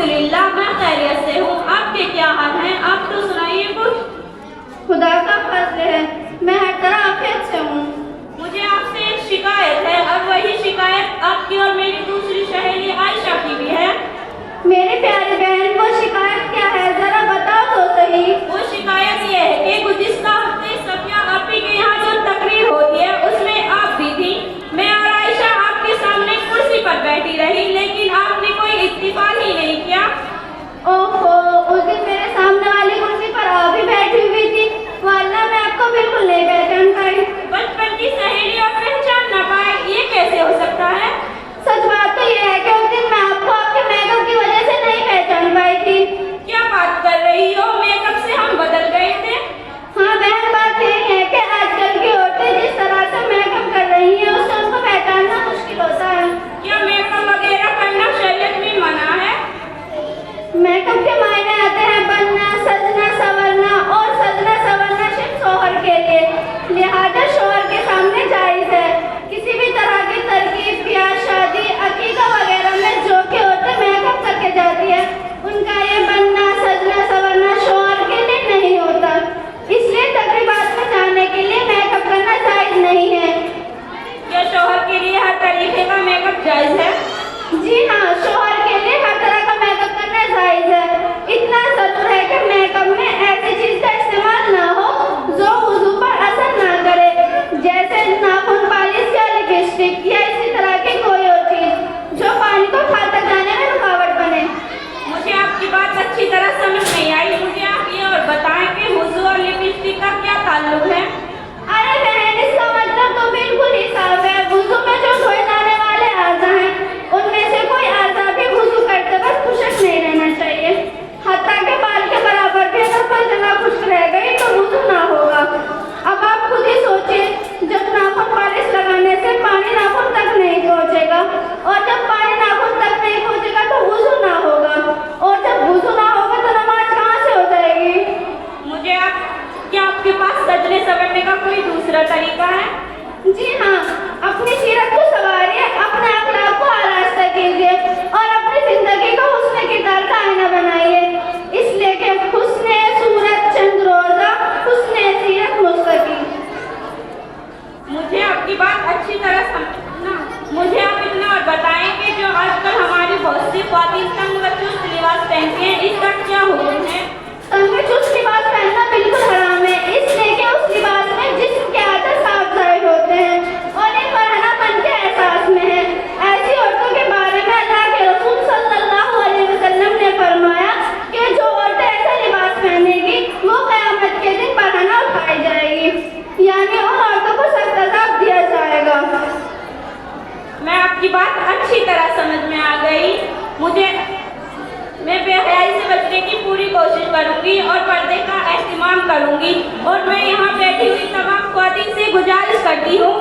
अल्हम्दुलिल्लाह, मैं खैरियत से हूँ। आपके क्या हाल हैं? आप तो सुनाइए कुछ। खुदा का फजल है, मैं हर तरह आफियत से हूँ। मुझे आपसे एक शिकायत है और वही शिकायत आपकी और मेरी दूसरी सहेली आयशा की भी है। मेरी प्यारी बहन, वो शिकायत क्या है, जरा बताओ तो सही। वो शिकायत ये है कि गुज़िश्ता हफ्ते सफिया आपी के यहाँ जो तकरीर होती है उसमें आप भी थी। मैं और आयशा आपके सामने कुर्सी पर बैठी रही, लेकिन आपने कोई इस्तीफाल ही नहीं किया। ओहो, उस दिन मेरे सामने वाली कुर्सी पर आप भी बैठी हुई थी, वरना मैं आपको बिल्कुल नहीं पहचान पाई। बचपन की सहेली और पहचान न पाए, ये कैसे हो सकता है? सच बात तो ये है कि उस दिन मैं आपको आपके मेकअप की वजह से नहीं पहचान पाई थी। क्या बात कर रही हो? मेकअप से हम बदल गए थे। हाँ बहन, बात यही है कि आजकल की औरतें जिस तरह से मेकअप कर रही हैं उससे उनको पहचानना मुश्किल होता है। क्या मेकअप वगैरह करना शरीयत में मना है? मेकअप के मायने आते हैं बनना, सजना संवरना, और सजना संवरना सिर्फ शौहर के लिए, लिहाजा शौहर के सामने जायज है। किसी भी तरह की तरकीब, ब्याह, शादी, अकीका वगैरह में जो कि औरतें मेकअप करके जाती है, उनका ये बनना, सजना संवरना शौहर के लिए नहीं होता। इसलिए तकरीबात में जाने के लिए मेकअप करना जायज नहीं है। क्या शौहर के लिए हर तरीके का मेकअप जायज है? जी हाँ, शौहर के लिए हर तरह का मेकअप करना जायज है। इतना जरूर है कि मेकअप में ऐसी चीज का इस्तेमाल ना हो जो वुजू पर असर ना करे, जैसे नाखून पालिश या लिपस्टिक या इसी तरह की कोई और चीज जो पानी को खाता जाने में रुकावट बने। मुझे आपकी बात अच्छी तरह समझ नहीं आई। मुझे आप ये और बताएं कि वुजू और लिपस्टिक का क्या ताल्लुक है? अरे बहन, इसका मतलब तो बिल्कुल ही साफ है। वुजू में जो धोए जाने वाले आज़ा हैं, उनमें से कोई आज़ा भी वुजू करते वक्त खुशक नहीं रहना चाहिए। हत्ता के बाल के बराबर भी अगर कोई जगह खुश्क रह गई तो वुजू ना होगा। अब आप खुद ही सोचिए, जब नाखून पालिश लगाने से पानी नाखून तक नहीं पहुंचेगा, और जब पानी नाखून तक नहीं पहुंचेगा तो वुजू ना होगा, और जब वुजू ना होगा तो नमाज कहाँ से हो जाएगी? क्या आपके पास सजने संवरने का कोई दूसरा तरीका है? जी हाँ, अपनी सीरत को संवारिए, अपने अखलाक को आरास्ता कीजिए और अपनी जिंदगी को हुस्न किरदार का आईना बनाइए। इसलिए कि हुस्न सूरत चंद रोज़ा, हुस्न सीरत मुस्तकीम। मुझे आपकी बात अच्छी तरह समझना। मुझे आप इतना और बताएं कि जो आजकल हमारी बहुत सी ख्वातीन तंग व चुस्त लिबास पहनती हैं, इसका क्या हुक्म है? तंग व चुस्त लिबास पहनना बिल्कुल हराम है, इसलिए कि उस लिबास में जिस्म के आधा साफ जाहिर होते हैं और एक बरहनापन के एहसास में है। ऐसी औरतों के बारे में अल्लाह के रसूल सल्लल्लाहु अलैहि वसल्लम ने फरमाया कि जो औरतें ऐसा लिबास पहनेगी वो क़यामत के दिन बरहना उठाई जाएगी, यानी उन औरतों को सख्त अज़ाब दिया जाएगा। मैं आपकी बात अच्छी तरह समझ में आ गई। मैं बेहयाई से बचने की पूरी कोशिश करूंगी और पर्दे का एहतिमाम करूंगी, और मैं यहाँ बैठी हुई तमाम ख्वातीन से गुजारिश करती हूँ